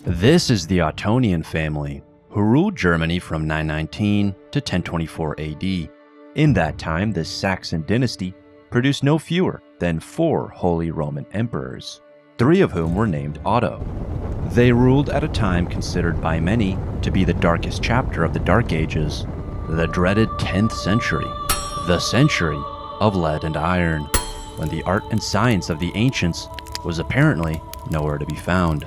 This is the Ottonian family, who ruled Germany from 919 to 1024 AD. In that time, the Saxon dynasty produced no fewer than 4 Holy Roman emperors, 3 of whom were named Otto. They ruled at a time considered by many to be the darkest chapter of the Dark Ages, the dreaded 10th century, the century of lead and iron, when the art and science of the ancients was apparently nowhere to be found,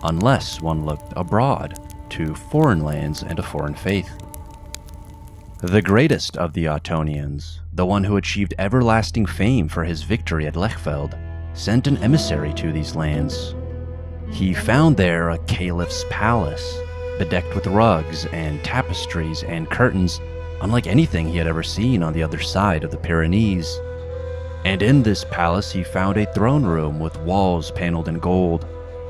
unless one looked abroad to foreign lands and a foreign faith. The greatest of the Ottonians, the one who achieved everlasting fame for his victory at Lechfeld, sent an emissary to these lands. He found there a caliph's palace, bedecked with rugs and tapestries and curtains, unlike anything he had ever seen on the other side of the Pyrenees. And in this palace he found a throne room with walls paneled in gold,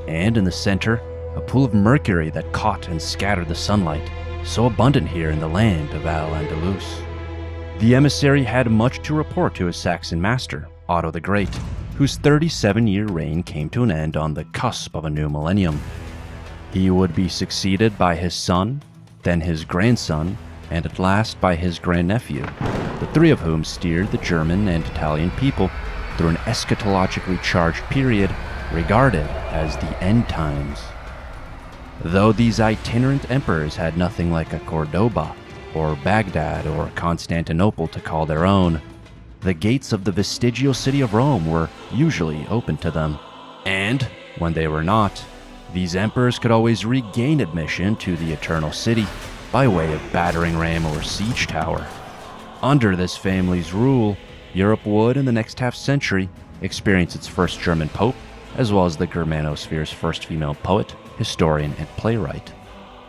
and in the center, a pool of mercury that caught and scattered the sunlight, so abundant here in the land of Al-Andalus. The emissary had much to report to his Saxon master, Otto the Great, whose 37-year reign came to an end on the cusp of a new millennium. He would be succeeded by his son, then his grandson, and at last by his grandnephew, the 3 of whom steered the German and Italian people through an eschatologically charged period regarded as the end times. Though these itinerant emperors had nothing like a Cordoba, or Baghdad, or Constantinople to call their own, the gates of the vestigial city of Rome were usually open to them. And, when they were not, these emperors could always regain admission to the Eternal City by way of battering ram or siege tower. Under this family's rule, Europe would, in the next half-century, experience its first German pope, as well as the Germanosphere's first female poet, historian, and playwright,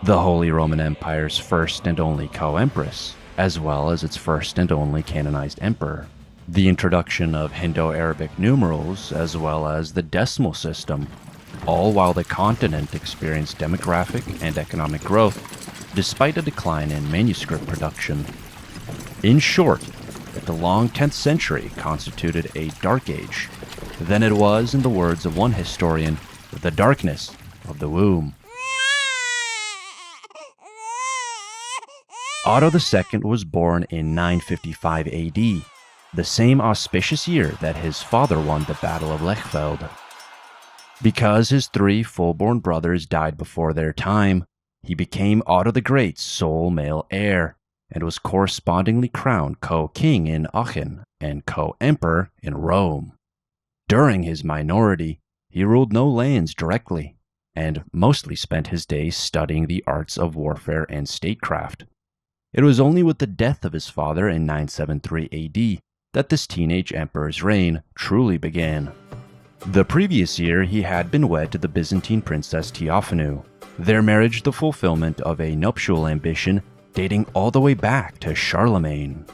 the Holy Roman Empire's first and only co-empress, as well as its first and only canonized emperor, the introduction of Indo-Arabic numerals, as well as the decimal system, all while the continent experienced demographic and economic growth, despite a decline in manuscript production. In short, that the long 10th century constituted a dark age. Then it was, in the words of one historian, the darkness of the womb. Otto II was born in 955 AD, the same auspicious year that his father won the Battle of Lechfeld. Because his 3 full-born brothers died before their time, he became Otto the Great's sole male heir, and was correspondingly crowned co-king in Aachen and co-emperor in Rome. During his minority, he ruled no lands directly, and mostly spent his days studying the arts of warfare and statecraft. It was only with the death of his father in 973 AD that this teenage emperor's reign truly began. The previous year, he had been wed to the Byzantine princess Theophanu, their marriage the fulfillment of a nuptial ambition dating all the way back to Charlemagne.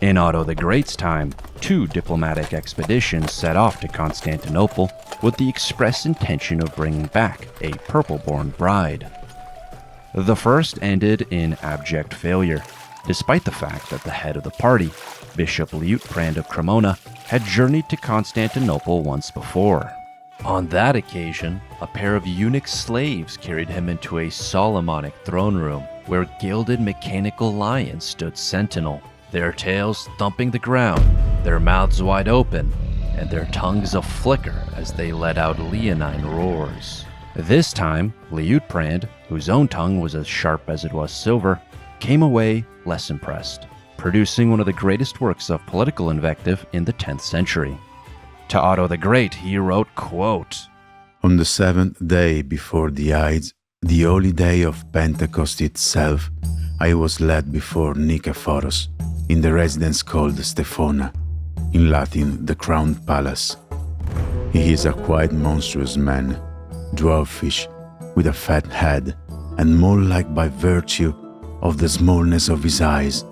In Otto the Great's time, 2 diplomatic expeditions set off to Constantinople with the express intention of bringing back a purple-born bride. The first ended in abject failure, despite the fact that the head of the party, Bishop Liutprand of Cremona, had journeyed to Constantinople once before. On that occasion, a pair of eunuch slaves carried him into a Solomonic throne room where gilded mechanical lions stood sentinel, their tails thumping the ground, their mouths wide open, and their tongues a-flicker as they let out leonine roars. This time, Liutprand, whose own tongue was as sharp as it was silver, came away less impressed, producing one of the greatest works of political invective in the 10th century. To Otto the Great, he wrote, quote, "On the 7th day before the Ides, the holy day of Pentecost itself, I was led before Nikephoros, in the residence called Stephona, in Latin the crowned palace. He is a quite monstrous man, dwarfish, with a fat head, and mole-like by virtue of the smallness of his eyes,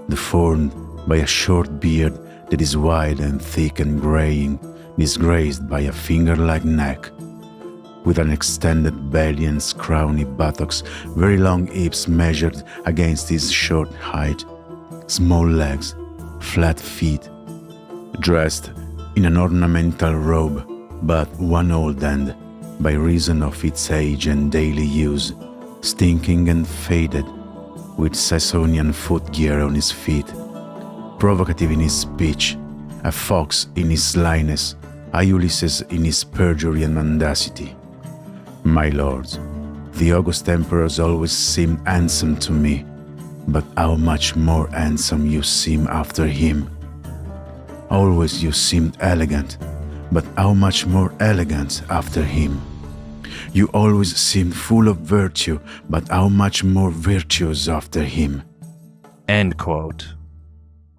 deformed by a short beard that is wide and thick and graying, disgraced by a finger-like neck, with an extended belly and scrawny buttocks, very long hips measured against his short height, small legs, flat feet, dressed in an ornamental robe, but one old end, by reason of its age and daily use, stinking and faded, with Sasanian footgear on his feet, provocative in his speech, a fox in his slyness, a Ulysses in his perjury and mendacity. My lords, the august emperors always seemed handsome to me, but how much more handsome you seem after him. Always you seemed elegant, but how much more elegant after him. You always seemed full of virtue, but how much more virtuous after him. End quote.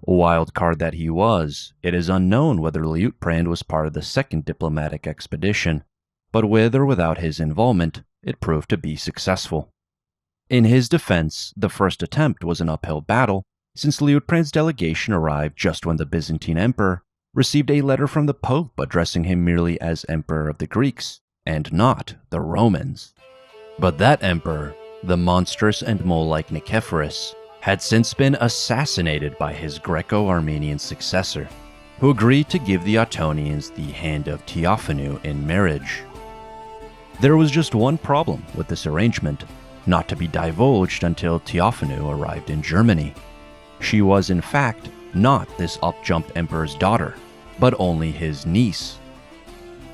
Wild card that he was, it is unknown whether Liutprand was part of the second diplomatic expedition, but with or without his involvement, it proved to be successful. In his defense, the first attempt was an uphill battle, since Liutprand's delegation arrived just when the Byzantine emperor received a letter from the Pope addressing him merely as Emperor of the Greeks, and not the Romans. But that emperor, the monstrous and mole-like Nicephorus, had since been assassinated by his Greco-Armenian successor, who agreed to give the Ottonians the hand of Theophanu in marriage. There was just one problem with this arrangement, not to be divulged until Theophanu arrived in Germany. She was in fact not this up-jump emperor's daughter, but only his niece.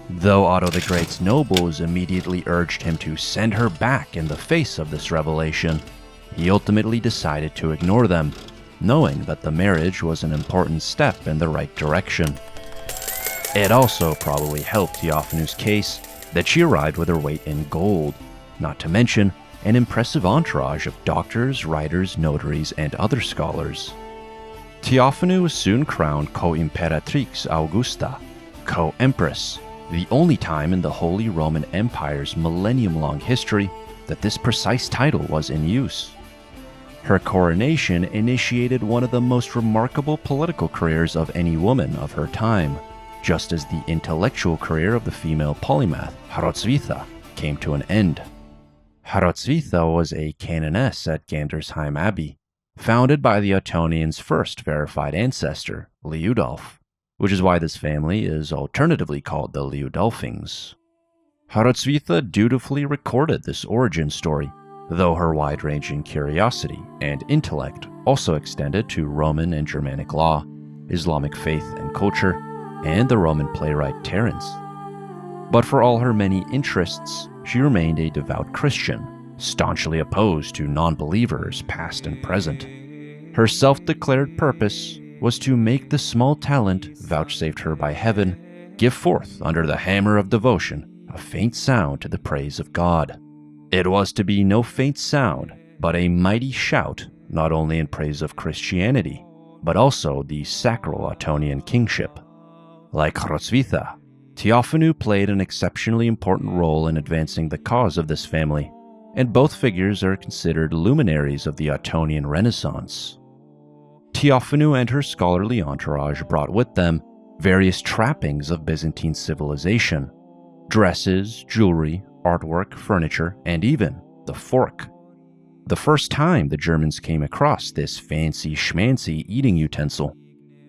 Though Otto the Great's nobles immediately urged him to send her back in the face of this revelation, he ultimately decided to ignore them, knowing that the marriage was an important step in the right direction. It also probably helped Theophanu's case that she arrived with her weight in gold, not to mention an impressive entourage of doctors, writers, notaries, and other scholars. Theophanu was soon crowned co-imperatrix Augusta, co-empress, the only time in the Holy Roman Empire's millennium-long history that this precise title was in use. Her coronation initiated one of the most remarkable political careers of any woman of her time, just as the intellectual career of the female polymath Hroswitha came to an end. Hroswitha was a canoness at Gandersheim Abbey, founded by the Ottonians' first verified ancestor, Liudolf, which is why this family is alternatively called the Liudolfings. Hroswitha dutifully recorded this origin story, though her wide-ranging curiosity and intellect also extended to Roman and Germanic law, Islamic faith and culture, and the Roman playwright Terence. But for all her many interests, she remained a devout Christian, staunchly opposed to non-believers past and present. Her self-declared purpose was to make the small talent vouchsafed her by heaven give forth under the hammer of devotion a faint sound to the praise of God. It was to be no faint sound, but a mighty shout, not only in praise of Christianity, but also the sacral Ottonian kingship. Like Hroswitha, Theophanu played an exceptionally important role in advancing the cause of this family, and both figures are considered luminaries of the Ottonian Renaissance. Theophanu and her scholarly entourage brought with them various trappings of Byzantine civilization: dresses, jewelry, artwork, furniture, and even the fork. The first time the Germans came across this fancy schmancy eating utensil.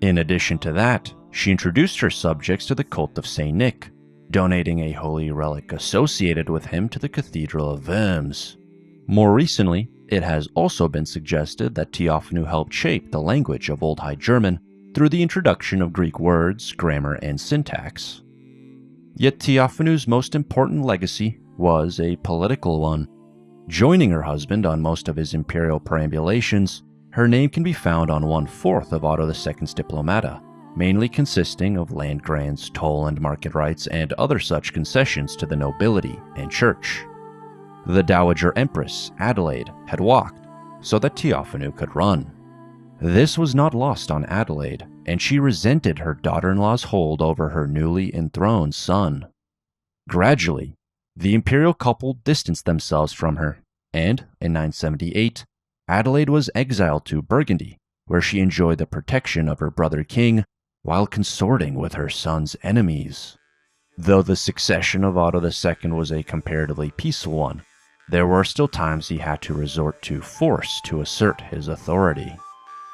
In addition to that, she introduced her subjects to the cult of Saint Nick, donating a holy relic associated with him to the Cathedral of Worms. More recently, it has also been suggested that Theophanu helped shape the language of Old High German through the introduction of Greek words, grammar, and syntax. Yet Theophanu's most important legacy was a political one. Joining her husband on most of his imperial perambulations, her name can be found on 1/4 of Otto II's diplomata, mainly consisting of land grants, toll and market rights, and other such concessions to the nobility and church. The Dowager Empress, Adelaide, had walked so that Theophanu could run. This was not lost on Adelaide, and she resented her daughter-in-law's hold over her newly enthroned son. Gradually, the imperial couple distanced themselves from her, and in 978, Adelaide was exiled to Burgundy, where she enjoyed the protection of her brother king while consorting with her son's enemies. Though the succession of Otto II was a comparatively peaceful one, there were still times he had to resort to force to assert his authority.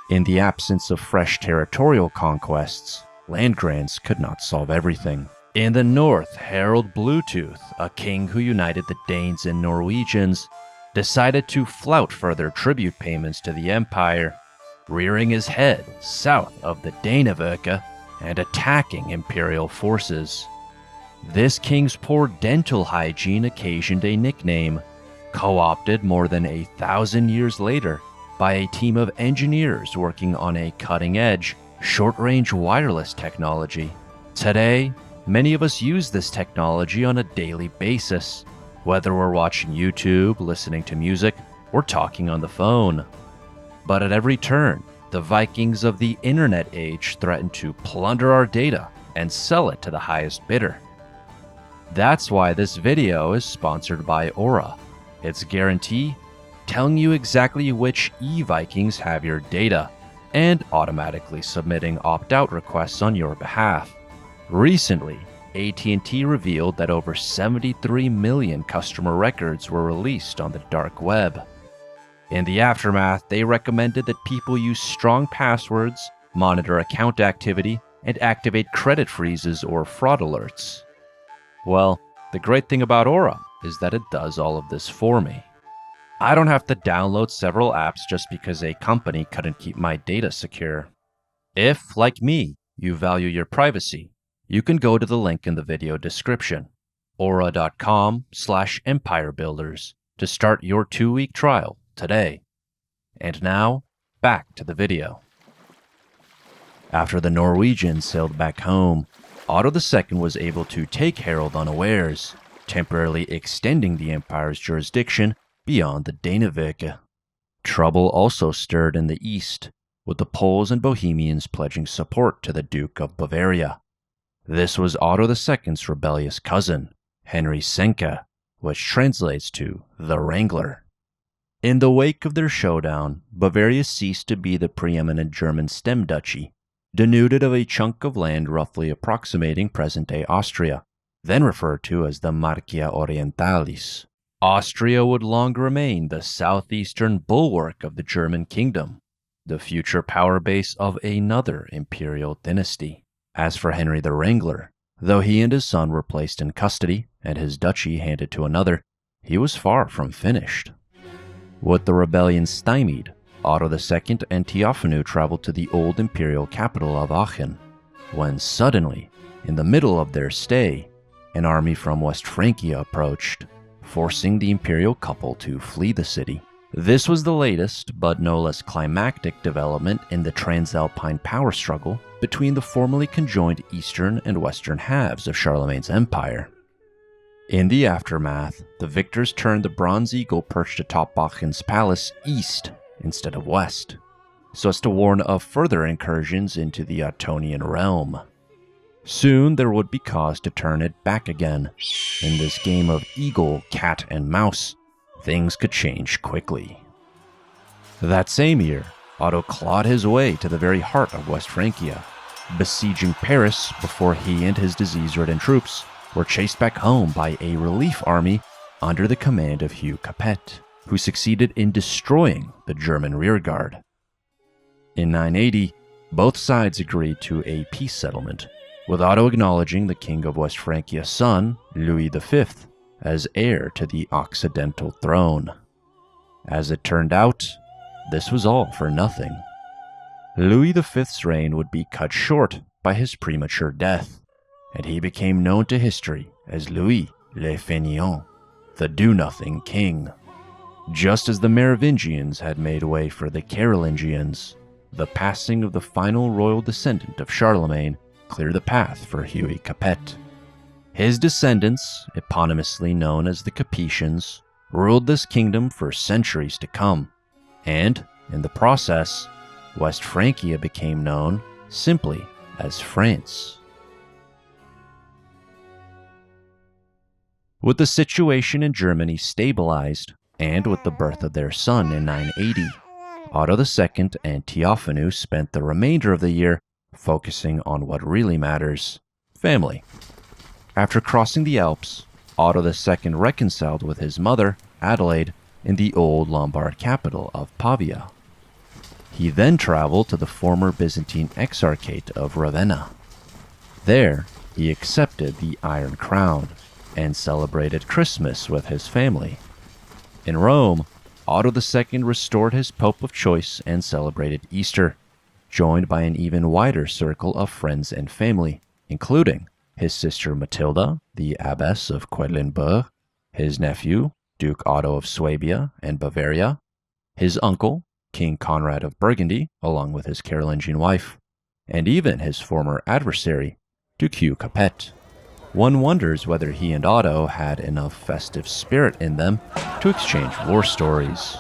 In the absence of fresh territorial conquests, land grants could not solve everything. In the north, Harald Bluetooth, a king who united the Danes and Norwegians, decided to flout further tribute payments to the empire, rearing his head south of the Danevirke and attacking imperial forces. This king's poor dental hygiene occasioned a nickname, co-opted more than 1,000 years later by a team of engineers working on a cutting-edge, short-range wireless technology. Today, many of us use this technology on a daily basis, whether we're watching YouTube, listening to music, or talking on the phone. But at every turn, the Vikings of the internet age threaten to plunder our data and sell it to the highest bidder. That's why this video is sponsored by Aura. Its guarantee, telling you exactly which e-Vikings have your data, and automatically submitting opt-out requests on your behalf. Recently, AT&T revealed that over 73 million customer records were released on the dark web. In the aftermath, they recommended that people use strong passwords, monitor account activity, and activate credit freezes or fraud alerts. Well, the great thing about Aura is that it does all of this for me. I don't have to download several apps just because a company couldn't keep my data secure. If, like me, you value your privacy, you can go to the link in the video description, aura.com/empirebuilders, to start your 2-week trial today. And now, back to the video. After the Norwegians sailed back home, Otto II was able to take Harald unawares, temporarily extending the empire's jurisdiction beyond the Danevirke. Trouble also stirred in the east, with the Poles and Bohemians pledging support to the Duke of Bavaria. This was Otto II's rebellious cousin, Henry Senke, which translates to the Wrangler. In the wake of their showdown, Bavaria ceased to be the preeminent German stem duchy, denuded of a chunk of land roughly approximating present-day Austria, then referred to as the Marcha Orientalis. Austria would long remain the southeastern bulwark of the German kingdom, the future power base of another imperial dynasty. As for Henry the Wrangler, though he and his son were placed in custody and his duchy handed to another, he was far from finished. With the rebellion stymied, Otto II and Theophanu traveled to the old imperial capital of Aachen, when suddenly, in the middle of their stay, an army from West Francia approached, forcing the imperial couple to flee the city. This was the latest, but no less climactic development in the Transalpine power struggle between the formerly conjoined eastern and western halves of Charlemagne's empire. In the aftermath, the victors turned the bronze eagle perched atop Aachen's palace east instead of west, so as to warn of further incursions into the Ottonian realm. Soon there would be cause to turn it back again. In this game of eagle, cat, and mouse, things could change quickly. That same year, Otto clawed his way to the very heart of West Francia, besieging Paris before he and his disease-ridden troops were chased back home by a relief army under the command of Hugh Capet, who succeeded in destroying the German rearguard. In 980, both sides agreed to a peace settlement, with Otto acknowledging the King of West Francia's son, Louis V, as heir to the Occidental throne. As it turned out, this was all for nothing. Louis V's reign would be cut short by his premature death, and he became known to history as Louis le Fainéant, the do-nothing king. Just as the Merovingians had made way for the Carolingians, the passing of the final royal descendant of Charlemagne cleared the path for Huey Capet. His descendants, eponymously known as the Capetians, ruled this kingdom for centuries to come, and, in the process, West Francia became known simply as France. With the situation in Germany stabilized, and with the birth of their son in 980, Otto II and Theophanu spent the remainder of the year focusing on what really matters: family. After crossing the Alps, Otto II reconciled with his mother, Adelaide, in the old Lombard capital of Pavia. He then traveled to the former Byzantine exarchate of Ravenna. There, he accepted the Iron Crown and celebrated Christmas with his family. In Rome, Otto II restored his pope of choice and celebrated Easter, joined by an even wider circle of friends and family, including his sister Matilda, the abbess of Quedlinburg, his nephew, Duke Otto of Swabia and Bavaria, his uncle, King Conrad of Burgundy, along with his Carolingian wife, and even his former adversary, Duke Hugh Capet. One wonders whether he and Otto had enough festive spirit in them to exchange war stories.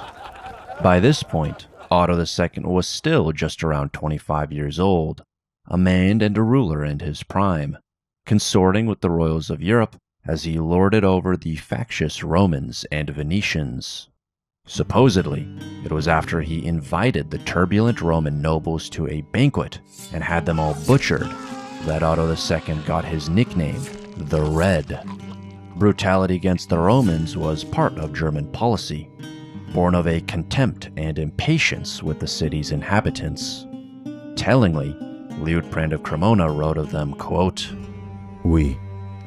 By this point, Otto II was still just around 25 years old, a man and a ruler in his prime, consorting with the royals of Europe as he lorded over the factious Romans and Venetians. Supposedly, it was after he invited the turbulent Roman nobles to a banquet and had them all butchered that Otto II got his nickname, the Red. Brutality against the Romans was part of German policy, born of a contempt and impatience with the city's inhabitants. Tellingly, Liutprand of Cremona wrote of them, quote, We,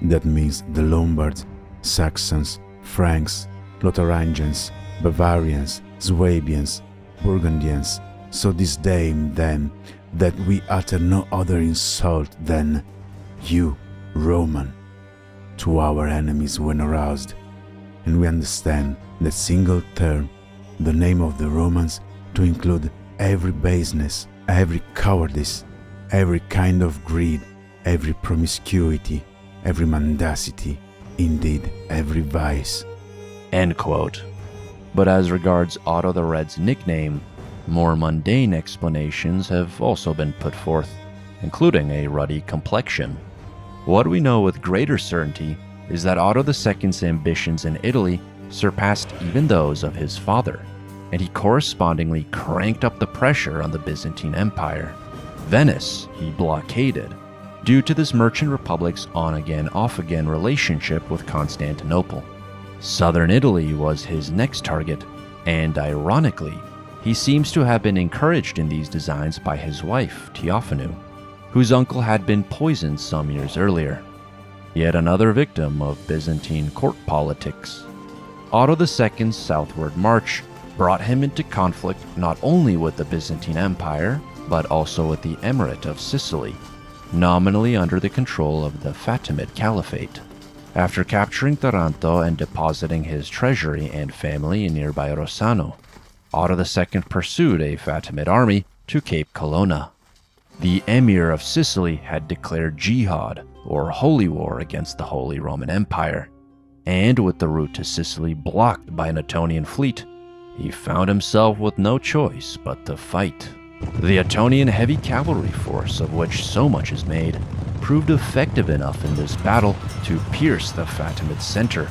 that means the Lombards, Saxons, Franks, Lotharingians, Bavarians, Swabians, Burgundians, so disdain them that we utter no other insult than you, Roman, to our enemies when aroused, and we understand that single term, the name of the Romans, to include every baseness, every cowardice, every kind of greed, every promiscuity, every mendacity, indeed every vice. End quote. But as regards Otto the Red's nickname, more mundane explanations have also been put forth, including a ruddy complexion. What we know with greater certainty is that Otto II's ambitions in Italy surpassed even those of his father, and he correspondingly cranked up the pressure on the Byzantine Empire. Venice he blockaded, due to this merchant republic's on-again, off-again relationship with Constantinople. Southern Italy was his next target, and ironically, he seems to have been encouraged in these designs by his wife, Theophanu, whose uncle had been poisoned some years earlier. Yet another victim of Byzantine court politics. Otto II's southward march brought him into conflict not only with the Byzantine Empire, but also with the Emirate of Sicily, nominally under the control of the Fatimid Caliphate. After capturing Taranto and depositing his treasury and family in nearby Rossano, Otto II pursued a Fatimid army to Cape Colonna. The Emir of Sicily had declared jihad, or holy war, against the Holy Roman Empire, and with the route to Sicily blocked by an Ottonian fleet, he found himself with no choice but to fight. The Ottonian heavy cavalry force, of which so much is made, proved effective enough in this battle to pierce the Fatimid center,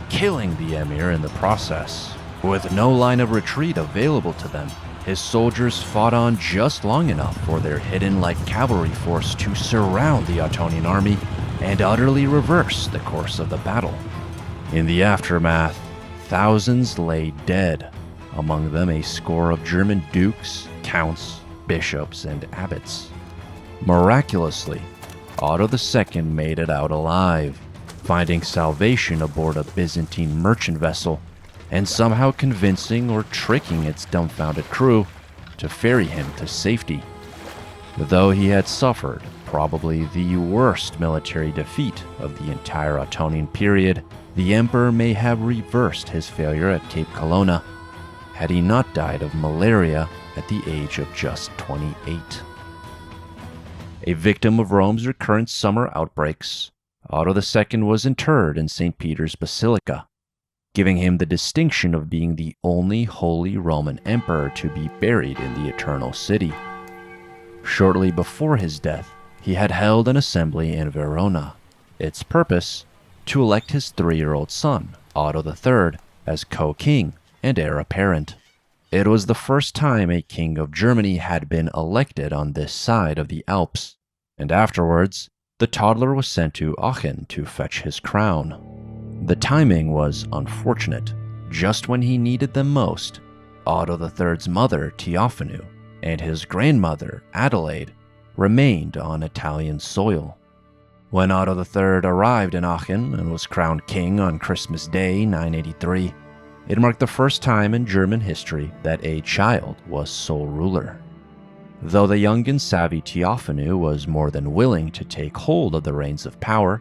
killing the emir in the process. With no line of retreat available to them, his soldiers fought on just long enough for their hidden light cavalry force to surround the Ottonian army and utterly reverse the course of the battle. In the aftermath, thousands lay dead, among them a score of German dukes, counts, bishops, and abbots. Miraculously, Otto II made it out alive, finding salvation aboard a Byzantine merchant vessel and somehow convincing or tricking its dumbfounded crew to ferry him to safety. Though he had suffered probably the worst military defeat of the entire Ottonian period, the emperor may have reversed his failure at Cape Colonna had he not died of malaria at the age of just 28. A victim of Rome's recurrent summer outbreaks, Otto II was interred in St. Peter's Basilica, giving him the distinction of being the only Holy Roman Emperor to be buried in the Eternal City. Shortly before his death, he had held an assembly in Verona, its purpose to elect his 3-year-old son, Otto III, as co-king and heir apparent. It was the first time a king of Germany had been elected on this side of the Alps, and afterwards, the toddler was sent to Aachen to fetch his crown. The timing was unfortunate. Just when he needed them most, Otto III's mother, Theophanu, and his grandmother, Adelaide, remained on Italian soil. When Otto III arrived in Aachen and was crowned king on Christmas Day 983, it marked the first time in German history that a child was sole ruler. Though the young and savvy Theophanu was more than willing to take hold of the reins of power,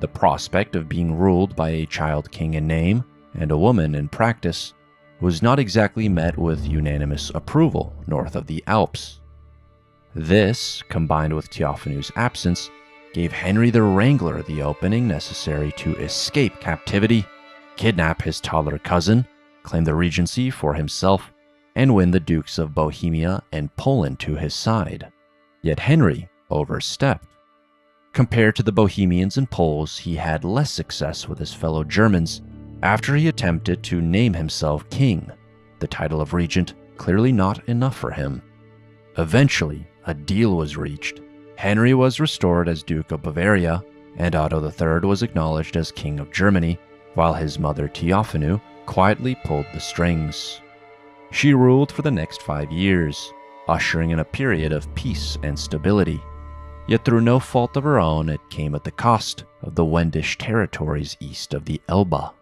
the prospect of being ruled by a child king in name and a woman in practice was not exactly met with unanimous approval north of the Alps. This, combined with Theophanu's absence, gave Henry the Wrangler the opening necessary to escape captivity, kidnap his toddler cousin, claim the regency for himself, and win the dukes of Bohemia and Poland to his side. Yet Henry overstepped. Compared to the Bohemians and Poles, he had less success with his fellow Germans after he attempted to name himself king, the title of regent clearly not enough for him. Eventually, a deal was reached. Henry was restored as Duke of Bavaria, and Otto III was acknowledged as King of Germany, while his mother Theophanu quietly pulled the strings. She ruled for the next 5 years, ushering in a period of peace and stability. Yet through no fault of her own, it came at the cost of the Wendish territories east of the Elbe.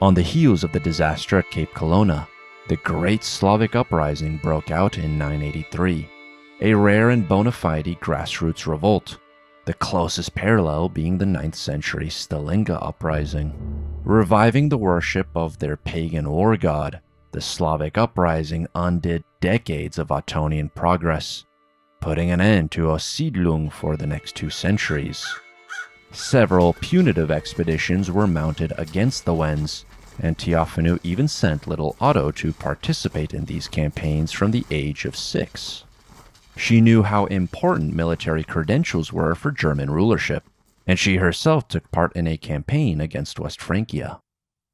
On the heels of the disaster at Cape Colonna, the Great Slavic Uprising broke out in 983, a rare and bona fide grassroots revolt, the closest parallel being the 9th century Stalinga Uprising. Reviving the worship of their pagan war god, the Slavic Uprising undid decades of Ottonian progress, putting an end to Aussiedlung for the next 2 centuries. Several punitive expeditions were mounted against the Wends, and Theophanu even sent little Otto to participate in these campaigns from the age of 6. She knew how important military credentials were for German rulership, and she herself took part in a campaign against West Francia.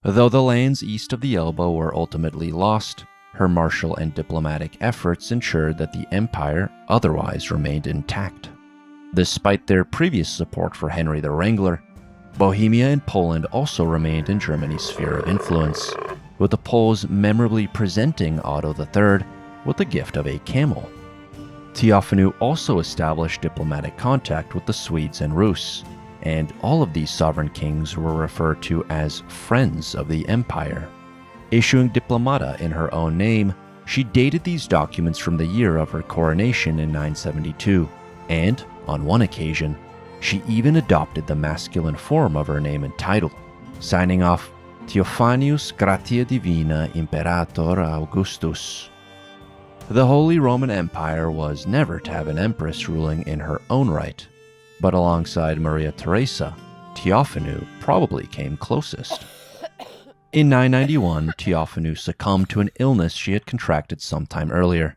Though the lands east of the Elbe were ultimately lost, her martial and diplomatic efforts ensured that the empire otherwise remained intact. Despite their previous support for Henry the Wrangler, Bohemia and Poland also remained in Germany's sphere of influence, with the Poles memorably presenting Otto III with the gift of a camel. Theophanu also established diplomatic contact with the Swedes and Rus, and all of these sovereign kings were referred to as friends of the empire. Issuing diplomata in her own name, she dated these documents from the year of her coronation in 972, and, on one occasion, she even adopted the masculine form of her name and title, signing off Theophanius Gratia Divina Imperator Augustus. The Holy Roman Empire was never to have an empress ruling in her own right, but alongside Maria Theresa, Theophanu probably came closest. In 991, Theophanu succumbed to an illness she had contracted sometime earlier.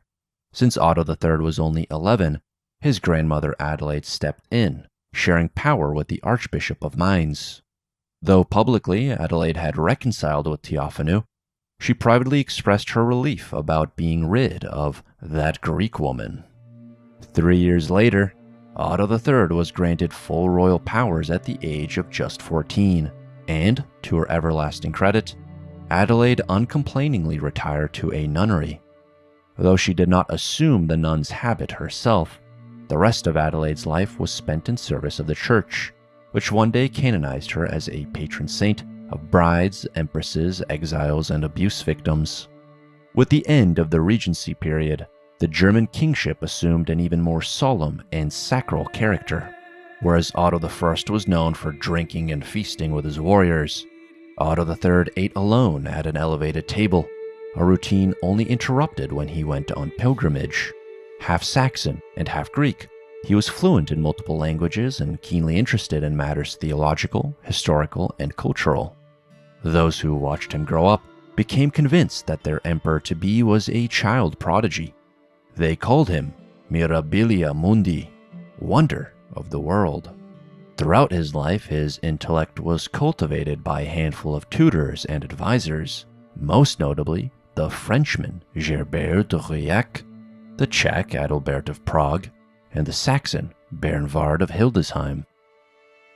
Since Otto III was only 11, his grandmother Adelaide stepped in, sharing power with the Archbishop of Mainz. Though publicly Adelaide had reconciled with Theophanu, she privately expressed her relief about being rid of that Greek woman. 3 years later, Otto III was granted full royal powers at the age of just 14, and, to her everlasting credit, Adelaide uncomplainingly retired to a nunnery. Though she did not assume the nun's habit herself, the rest of Adelaide's life was spent in service of the church, which one day canonized her as a patron saint of brides, empresses, exiles, and abuse victims. With the end of the Regency period, the German kingship assumed an even more solemn and sacral character. Whereas Otto I was known for drinking and feasting with his warriors, Otto III ate alone at an elevated table, a routine only interrupted when he went on pilgrimage. Half Saxon and half Greek, he was fluent in multiple languages and keenly interested in matters theological, historical, and cultural. Those who watched him grow up became convinced that their emperor-to-be was a child prodigy. They called him Mirabilia Mundi, wonder of the world. Throughout his life, his intellect was cultivated by a handful of tutors and advisors, most notably the Frenchman Gerbert de Rouillac, the Czech Adalbert of Prague, and the Saxon Bernward of Hildesheim.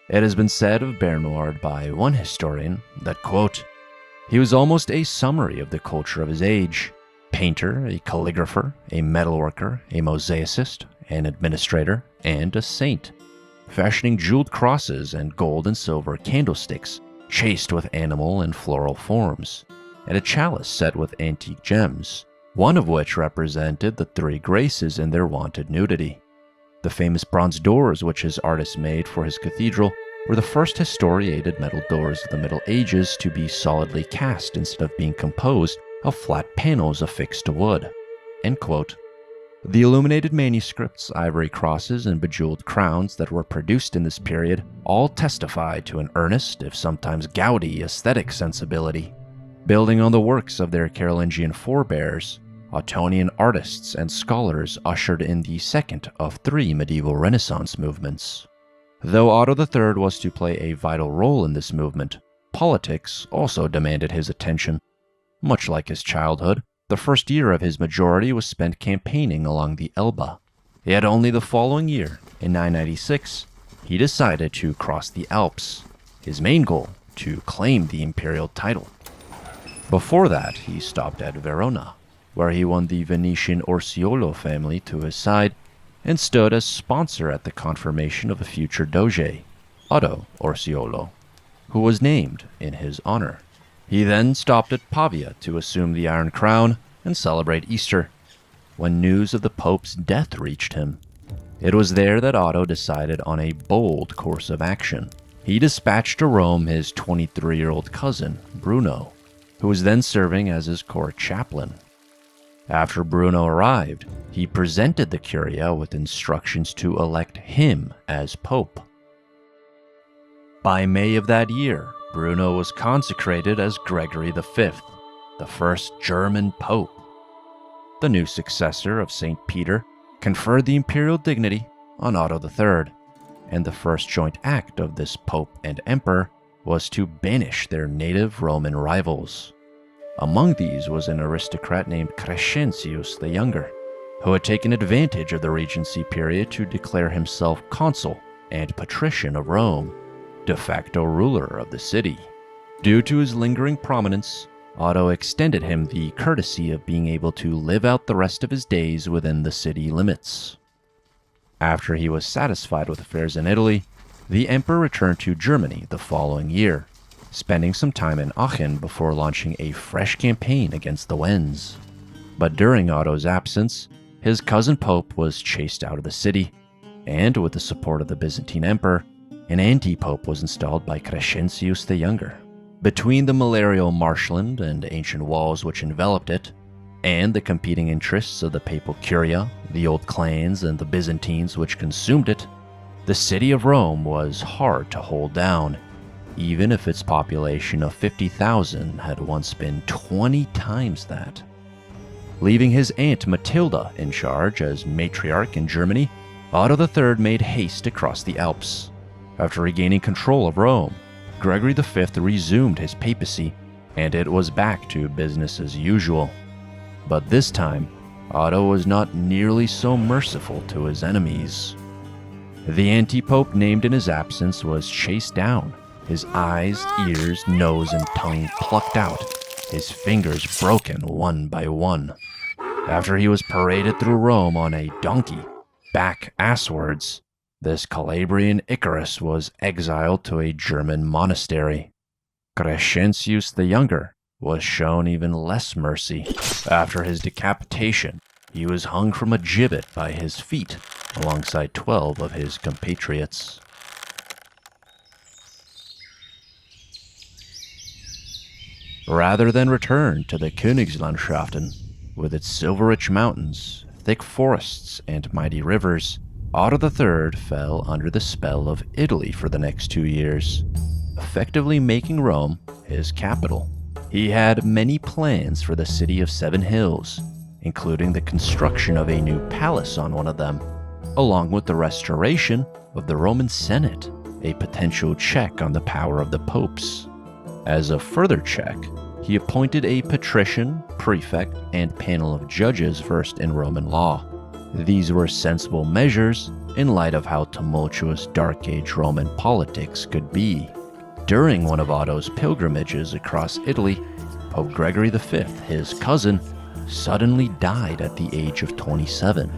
It has been said of Bernward by one historian that, quote, he was almost a summary of the culture of his age: painter, a calligrapher, a metalworker, a mosaicist, an administrator, and a saint. fashioning jeweled crosses and gold and silver candlesticks chased with animal and floral forms, and a chalice set with antique gems, one of which represented the three graces in their wonted nudity. The famous bronze doors which his artist made for his cathedral were the first historiated metal doors of the Middle Ages to be solidly cast instead of being composed of flat panels affixed to wood." End quote. The illuminated manuscripts, ivory crosses, and bejeweled crowns that were produced in this period all testify to an earnest, if sometimes gaudy, aesthetic sensibility. Building on the works of their Carolingian forebears, Ottonian artists and scholars ushered in the second of three medieval Renaissance movements. Though Otto III was to play a vital role in this movement, politics also demanded his attention. Much like his childhood, the first year of his majority was spent campaigning along the Elbe. Yet only the following year, in 996, he decided to cross the Alps, his main goal to claim the imperial title. Before that, he stopped at Verona, where he won the Venetian Orseolo family to his side and stood as sponsor at the confirmation of a future doge, Otto Orseolo, who was named in his honor. He then stopped at Pavia to assume the Iron Crown and celebrate Easter, when news of the Pope's death reached him. It was there that Otto decided on a bold course of action. He dispatched to Rome his 23-year-old cousin, Bruno, who was then serving as his court chaplain. After Bruno arrived, he presented the Curia with instructions to elect him as Pope. By May of that year, Bruno was consecrated as Gregory V, the first German Pope. The new successor of St. Peter conferred the imperial dignity on Otto III, and the first joint act of this Pope and Emperor was to banish their native Roman rivals. Among these was an aristocrat named Crescentius the Younger, who had taken advantage of the Regency period to declare himself consul and patrician of Rome, de facto ruler of the city. Due to his lingering prominence, Otto extended him the courtesy of being able to live out the rest of his days within the city limits. After he was satisfied with affairs in Italy, the emperor returned to Germany the following year, spending some time in Aachen before launching a fresh campaign against the Wends. But during Otto's absence, his cousin Pope was chased out of the city, and with the support of the Byzantine emperor, an antipope was installed by Crescentius the Younger. Between the malarial marshland and ancient walls which enveloped it, and the competing interests of the papal curia, the old clans, and the Byzantines which consumed it, the city of Rome was hard to hold down, even if its population of 50,000 had once been 20 times that. Leaving his aunt Matilda in charge as matriarch in Germany, Otto III made haste across the Alps. After regaining control of Rome, Gregory V resumed his papacy, and it was back to business as usual. But this time, Otto was not nearly so merciful to his enemies. The antipope named in his absence was chased down, his eyes, ears, nose, and tongue plucked out, his fingers broken one by one. After he was paraded through Rome on a donkey, back asswards, this Calabrian Icarus was exiled to a German monastery. Crescentius the Younger was shown even less mercy. After his decapitation, he was hung from a gibbet by his feet alongside 12 of his compatriots. Rather than return to the Königslandschaften, with its silver-rich mountains, thick forests, and mighty rivers, Otto III fell under the spell of Italy for the next 2 years, effectively making Rome his capital. He had many plans for the city of 7 hills, including the construction of a new palace on one of them, along with the restoration of the Roman Senate, a potential check on the power of the popes. As a further check, he appointed a patrician, prefect, and panel of judges versed in Roman law. These were sensible measures in light of how tumultuous Dark Age Roman politics could be. During one of Otto's pilgrimages across Italy, Pope Gregory V, his cousin, suddenly died at the age of 27,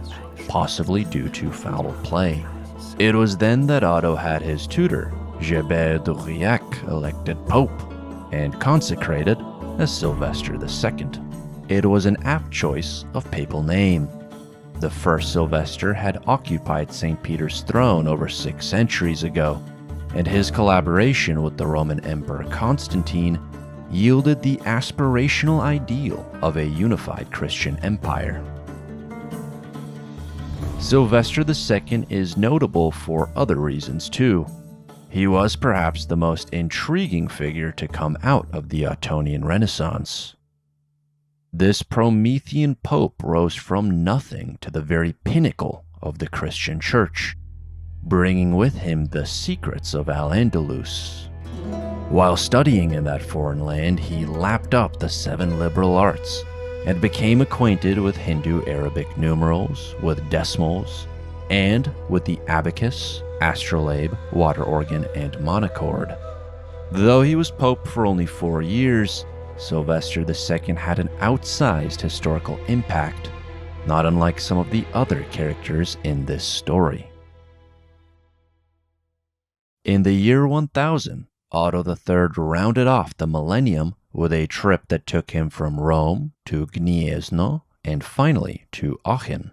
possibly due to foul play. It was then that Otto had his tutor, Gerbert elected pope and consecrated as Sylvester II. It was an apt choice of papal name. The first Sylvester had occupied St. Peter's throne over 6 centuries ago, and his collaboration with the Roman Emperor Constantine yielded the aspirational ideal of a unified Christian empire. Sylvester II is notable for other reasons too. He was perhaps the most intriguing figure to come out of the Ottonian Renaissance. This Promethean pope rose from nothing to the very pinnacle of the Christian Church, bringing with him the secrets of Al-Andalus. While studying in that foreign land, he lapped up the 7 liberal arts and became acquainted with Hindu-Arabic numerals, with decimals, and with the abacus, astrolabe, water organ, and monochord. Though he was pope for only 4 years, Sylvester II had an outsized historical impact, not unlike some of the other characters in this story. In the year 1000, Otto III rounded off the millennium with a trip that took him from Rome to Gniezno and finally to Aachen.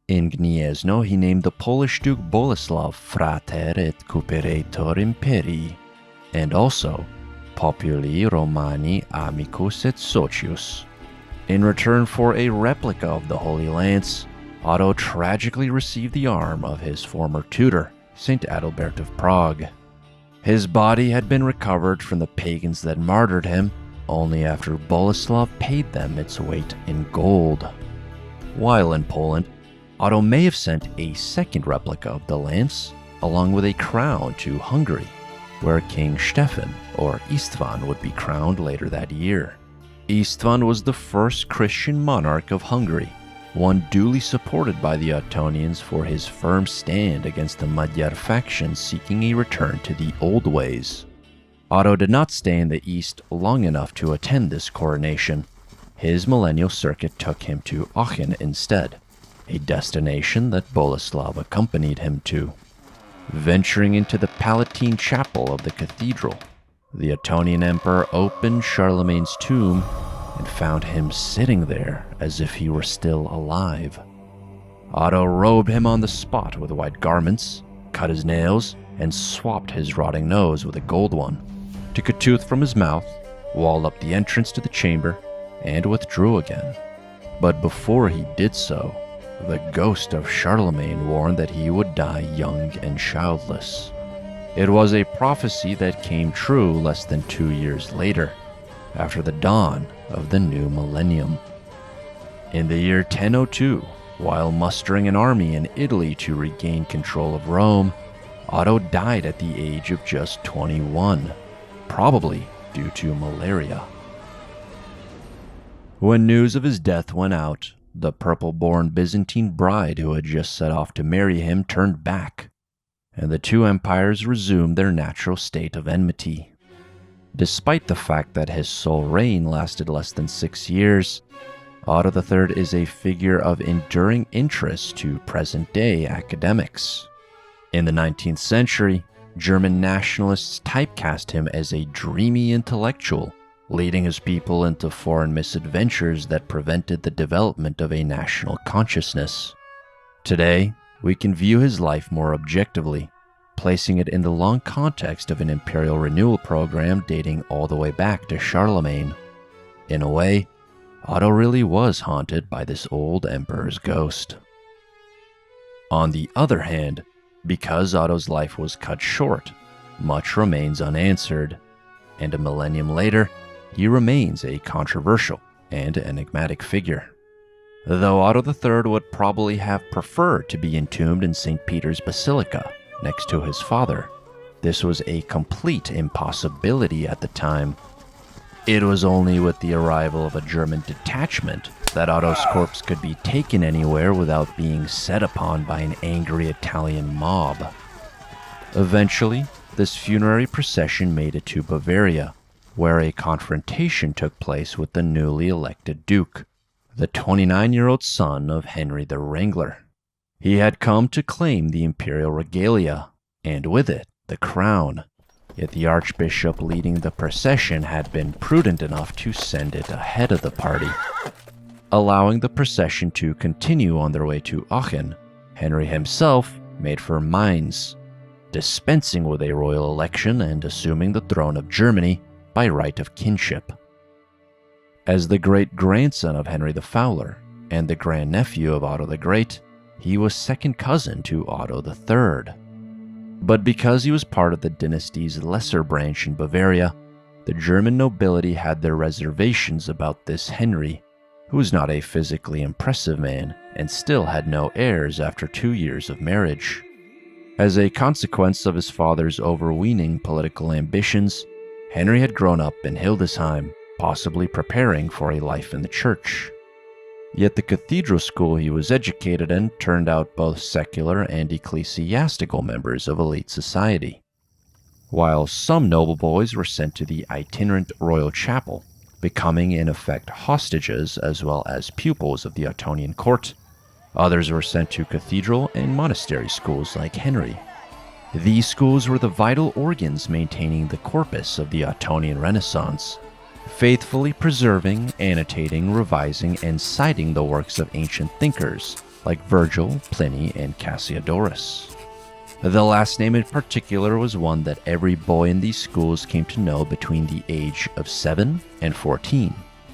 In Gniezno, he named the Polish Duke Boleslav Frater et Cuperator Imperii, and also Populi Romani Amicus et Socius. In return for a replica of the Holy Lance, Otto tragically received the arm of his former tutor, St. Adalbert of Prague. His body had been recovered from the pagans that martyred him only after Boleslav paid them its weight in gold. While in Poland, Otto may have sent a second replica of the lance, along with a crown, to Hungary, where King Stefan, or Istvan, would be crowned later that year. Istvan was the first Christian monarch of Hungary, one duly supported by the Ottonians for his firm stand against the Magyar faction seeking a return to the old ways. Otto did not stay in the east long enough to attend this coronation. His millennial circuit took him to Aachen instead, a destination that Boleslav accompanied him to. Venturing into the Palatine chapel of the cathedral, the Ottonian emperor opened Charlemagne's tomb and found him sitting there as if he were still alive. Otto robed him on the spot with white garments, cut his nails, and swapped his rotting nose with a gold one, took a tooth from his mouth, walled up the entrance to the chamber, and withdrew again. But before he did so, the ghost of Charlemagne warned that he would die young and childless. It was a prophecy that came true less than 2 years later, after the dawn of the new millennium. In the year 1002, while mustering an army in Italy to regain control of Rome, Otto died at the age of just 21, probably due to malaria. When news of his death went out, the purple-born Byzantine bride who had just set off to marry him turned back, and the two empires resumed their natural state of enmity. Despite the fact that his sole reign lasted less than 6 years, Otto III is a figure of enduring interest to present-day academics. In the 19th century, German nationalists typecast him as a dreamy intellectual, leading his people into foreign misadventures that prevented the development of a national consciousness. Today, we can view his life more objectively, placing it in the long context of an imperial renewal program dating all the way back to Charlemagne. In a way, Otto really was haunted by this old emperor's ghost. On the other hand, because Otto's life was cut short, much remains unanswered, and a millennium later, he remains a controversial and enigmatic figure. Though Otto III would probably have preferred to be entombed in St. Peter's Basilica next to his father, this was a complete impossibility at the time. It was only with the arrival of a German detachment that Otto's corpse could be taken anywhere without being set upon by an angry Italian mob. Eventually, this funerary procession made it to Bavaria, where a confrontation took place with the newly elected Duke, the 29-year-old son of Henry the Wrangler. He had come to claim the imperial regalia, and with it, the crown. Yet the archbishop leading the procession had been prudent enough to send it ahead of the party. Allowing the procession to continue on their way to Aachen, Henry himself made for Mainz, dispensing with a royal election and assuming the throne of Germany by right of kinship. As the great-grandson of Henry the Fowler and the grandnephew of Otto the Great, he was second cousin to Otto III. But because he was part of the dynasty's lesser branch in Bavaria, the German nobility had their reservations about this Henry, who was not a physically impressive man and still had no heirs after 2 years of marriage. As a consequence of his father's overweening political ambitions, Henry had grown up in Hildesheim, possibly preparing for a life in the church. Yet the cathedral school he was educated in turned out both secular and ecclesiastical members of elite society. While some noble boys were sent to the itinerant royal chapel, becoming in effect hostages as well as pupils of the Ottonian court, others were sent to cathedral and monastery schools like Henry. These schools were the vital organs maintaining the corpus of the Ottonian Renaissance, faithfully preserving, annotating, revising, and citing the works of ancient thinkers like Virgil, Pliny, and Cassiodorus. The last name in particular was one that every boy in these schools came to know between the age of 7 and 14,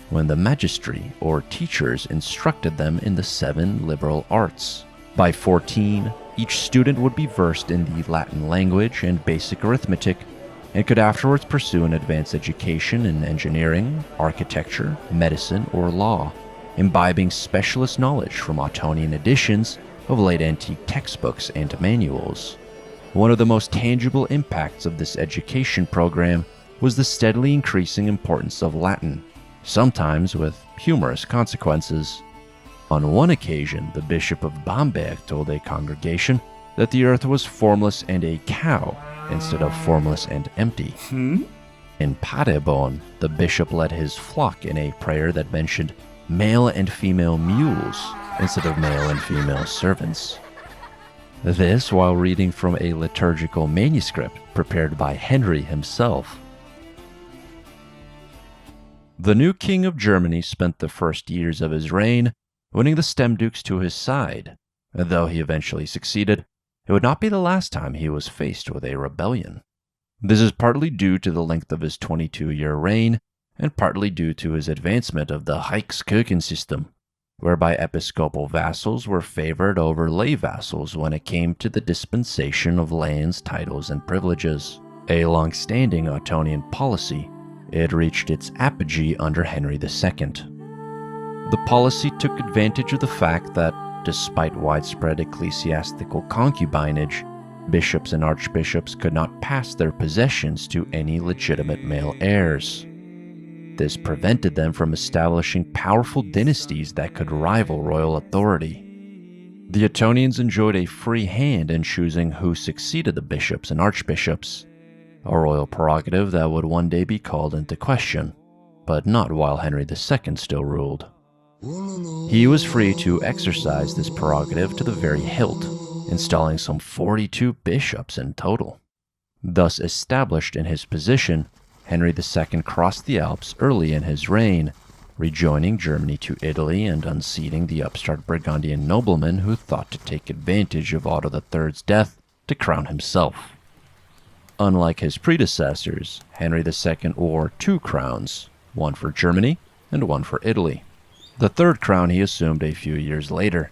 when the magistry or teachers instructed them in the 7 liberal arts. By 14, each student would be versed in the Latin language and basic arithmetic, and could afterwards pursue an advanced education in engineering, architecture, medicine, or law, imbibing specialist knowledge from Ottonian editions of late antique textbooks and manuals. One of the most tangible impacts of this education program was the steadily increasing importance of Latin, sometimes with humorous consequences. On one occasion, the Bishop of Bamberg told a congregation that the earth was formless and a cow, instead of formless and empty. In Paderborn, the bishop led his flock in a prayer that mentioned male and female mules instead of male and female servants. This while reading from a liturgical manuscript prepared by Henry himself. The new king of Germany spent the first years of his reign winning the Stemdukes to his side, and though he eventually succeeded, it would not be the last time he was faced with a rebellion. This is partly due to the length of his 22-year reign, and partly due to his advancement of the Reichskirchensystem, whereby episcopal vassals were favored over lay vassals when it came to the dispensation of lands, titles, and privileges. A long-standing Ottonian policy, it reached its apogee under Henry II. The policy took advantage of the fact that, despite widespread ecclesiastical concubinage, bishops and archbishops could not pass their possessions to any legitimate male heirs. This prevented them from establishing powerful dynasties that could rival royal authority. The Ottonians enjoyed a free hand in choosing who succeeded the bishops and archbishops, a royal prerogative that would one day be called into question, but not while Henry II still ruled. He was free to exercise this prerogative to the very hilt, installing some 42 bishops in total. Thus established in his position, Henry II crossed the Alps early in his reign, rejoining Germany to Italy and unseating the upstart Burgundian nobleman who thought to take advantage of Otto III's death to crown himself. Unlike his predecessors, Henry II wore 2 crowns, one for Germany and one for Italy. The 3rd crown he assumed a few years later.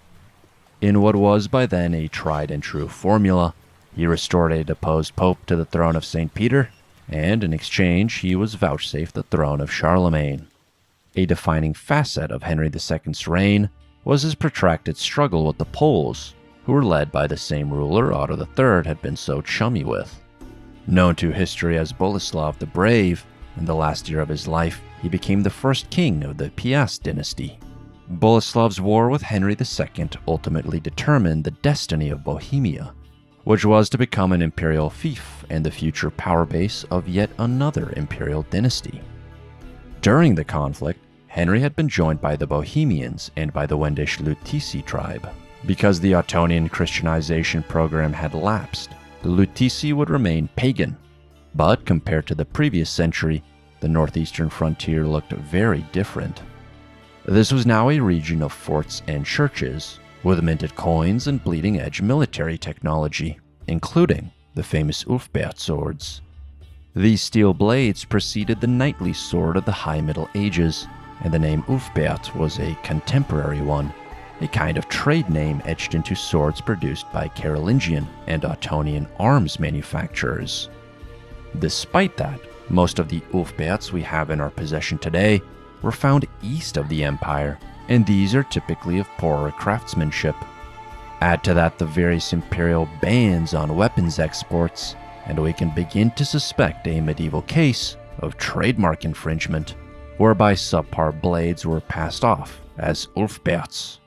In what was by then a tried and true formula, he restored a deposed pope to the throne of St. Peter, and in exchange he was vouchsafed the throne of Charlemagne. A defining facet of Henry II's reign was his protracted struggle with the Poles, who were led by the same ruler Otto III had been so chummy with. Known to history as Boleslav the Brave, in the last year of his life, he became the first king of the Piast dynasty. Boleslav's war with Henry II ultimately determined the destiny of Bohemia, which was to become an imperial fief and the future power base of yet another imperial dynasty. During the conflict, Henry had been joined by the Bohemians and by the Wendish Lutici tribe. Because the Ottonian Christianization program had lapsed, the Luteci would remain pagan. But compared to the previous century, the northeastern frontier looked very different. This was now a region of forts and churches, with minted coins and bleeding-edge military technology, including the famous Ulfbert swords. These steel blades preceded the knightly sword of the High Middle Ages, and the name Ulfbert was a contemporary one, a kind of trade name etched into swords produced by Carolingian and Ottonian arms manufacturers. Despite that, most of the Ulfberts we have in our possession today were found east of the empire, and these are typically of poorer craftsmanship. Add to that the various imperial bans on weapons exports, and we can begin to suspect a medieval case of trademark infringement, whereby subpar blades were passed off as Ulfberts.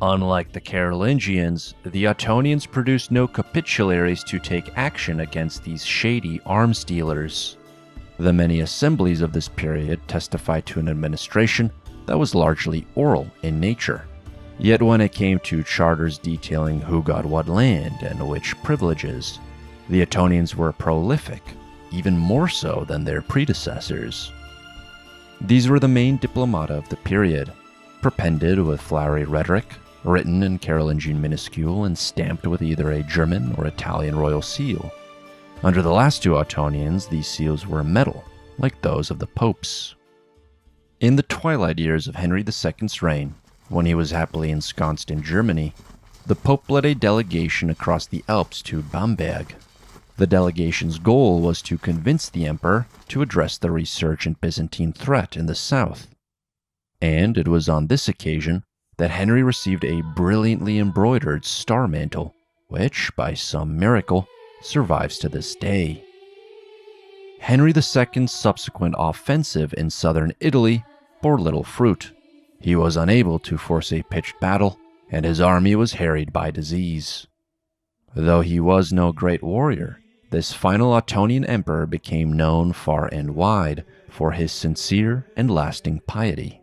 Unlike the Carolingians, the Ottonians produced no capitularies to take action against these shady arms dealers. The many assemblies of this period testify to an administration that was largely oral in nature. Yet when it came to charters detailing who got what land and which privileges, the Ottonians were prolific, even more so than their predecessors. These were the main diplomata of the period, perpended with flowery rhetoric, written in Carolingian minuscule and stamped with either a German or Italian royal seal. Under the last two Ottonians, these seals were metal, like those of the popes. In the twilight years of Henry II's reign, when he was happily ensconced in Germany, the Pope led a delegation across the Alps to Bamberg. The delegation's goal was to convince the emperor to address the resurgent Byzantine threat in the south. And it was on this occasion that Henry received a brilliantly embroidered star mantle, which, by some miracle, survives to this day. Henry II's subsequent offensive in southern Italy bore little fruit. He was unable to force a pitched battle, and his army was harried by disease. Though he was no great warrior, this final Ottonian emperor became known far and wide for his sincere and lasting piety.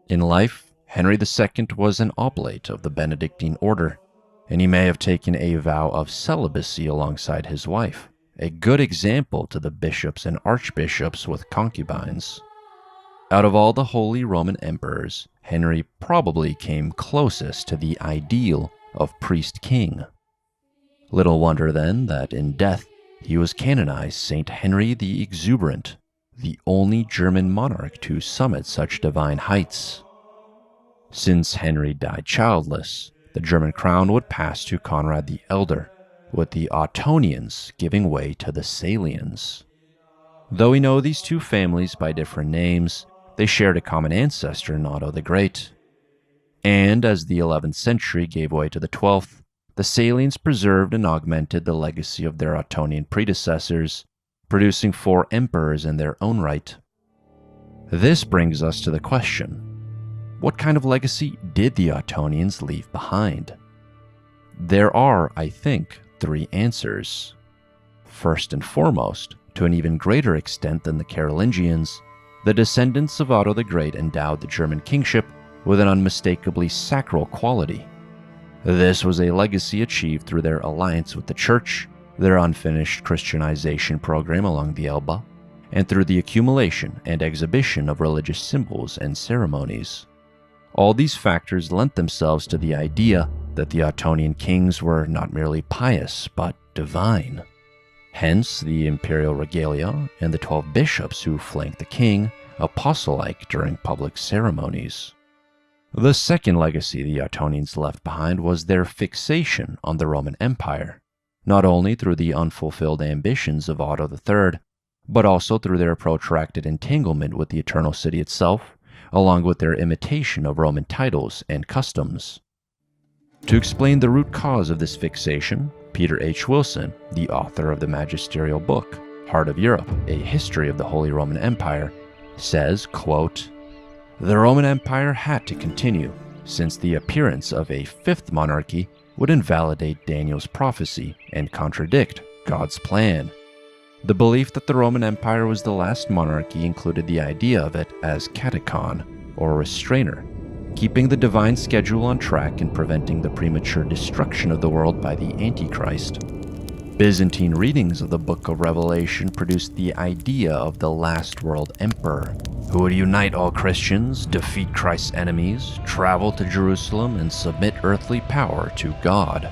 In life, Henry II was an oblate of the Benedictine order, and he may have taken a vow of celibacy alongside his wife, a good example to the bishops and archbishops with concubines. Out of all the Holy Roman emperors, Henry probably came closest to the ideal of priest-king. Little wonder then that in death he was canonized Saint Henry the Exuberant, the only German monarch to summit such divine heights. Since Henry died childless, the German crown would pass to Conrad the Elder, with the Ottonians giving way to the Salians. Though we know these two families by different names, they shared a common ancestor in Otto the Great. And as the 11th century gave way to the 12th, the Salians preserved and augmented the legacy of their Ottonian predecessors, producing 4 emperors in their own right. This brings us to the question: what kind of legacy did the Ottonians leave behind? There are, I think, 3 answers. First and foremost, to an even greater extent than the Carolingians, the descendants of Otto the Great endowed the German kingship with an unmistakably sacral quality. This was a legacy achieved through their alliance with the Church, their unfinished Christianization program along the Elbe, and through the accumulation and exhibition of religious symbols and ceremonies. All these factors lent themselves to the idea that the Ottonian kings were not merely pious, but divine. Hence the imperial regalia and the 12 bishops who flanked the king, apostle-like during public ceremonies. The second legacy the Ottonians left behind was their fixation on the Roman Empire, not only through the unfulfilled ambitions of Otto III, but also through their protracted entanglement with the Eternal City itself, along with their imitation of Roman titles and customs. To explain the root cause of this fixation, Peter H. Wilson, the author of the magisterial book, Heart of Europe, A History of the Holy Roman Empire, says, quote, "The Roman Empire had to continue, since the appearance of a 5th monarchy would invalidate Daniel's prophecy and contradict God's plan. The belief that the Roman Empire was the last monarchy included the idea of it as catechon, or restrainer, keeping the divine schedule on track and preventing the premature destruction of the world by the Antichrist. Byzantine readings of the Book of Revelation produced the idea of the last world emperor, who would unite all Christians, defeat Christ's enemies, travel to Jerusalem, and submit earthly power to God.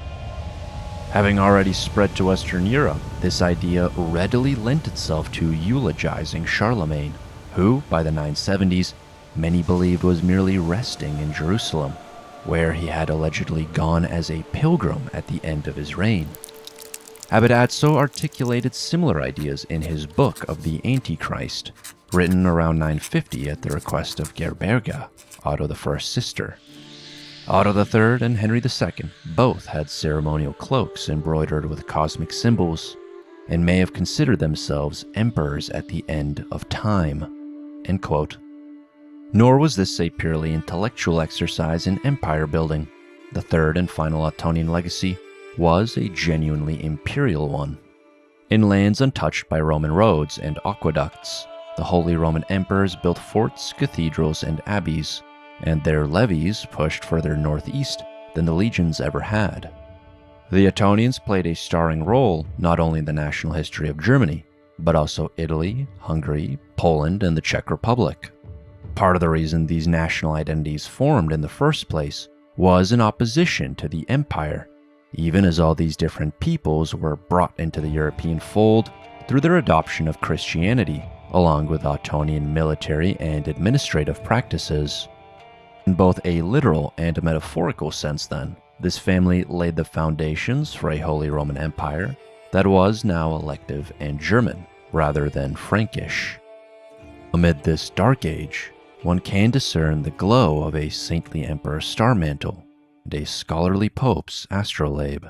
Having already spread to Western Europe, this idea readily lent itself to eulogizing Charlemagne, who, by the 970s, many believed was merely resting in Jerusalem, where he had allegedly gone as a pilgrim at the end of his reign. Capet also articulated similar ideas in his Book of the Antichrist, written around 950 at the request of Gerberga, Otto I's sister. Otto III and Henry II both had ceremonial cloaks embroidered with cosmic symbols, and may have considered themselves emperors at the end of time. End quote. Nor was this a purely intellectual exercise in empire building. The third and final Ottonian legacy was a genuinely imperial one. In lands untouched by Roman roads and aqueducts, the Holy Roman Emperors built forts, cathedrals, and abbeys, and their levies pushed further northeast than the legions ever had. The Ottonians played a starring role not only in the national history of Germany, but also Italy, Hungary, Poland, and the Czech Republic. Part of the reason these national identities formed in the first place was in opposition to the empire, even as all these different peoples were brought into the European fold through their adoption of Christianity, along with Ottonian military and administrative practices. In both a literal and a metaphorical sense, then, this family laid the foundations for a Holy Roman Empire that was now elective and German, rather than Frankish. Amid this dark age, one can discern the glow of a saintly emperor's star mantle and a scholarly pope's astrolabe.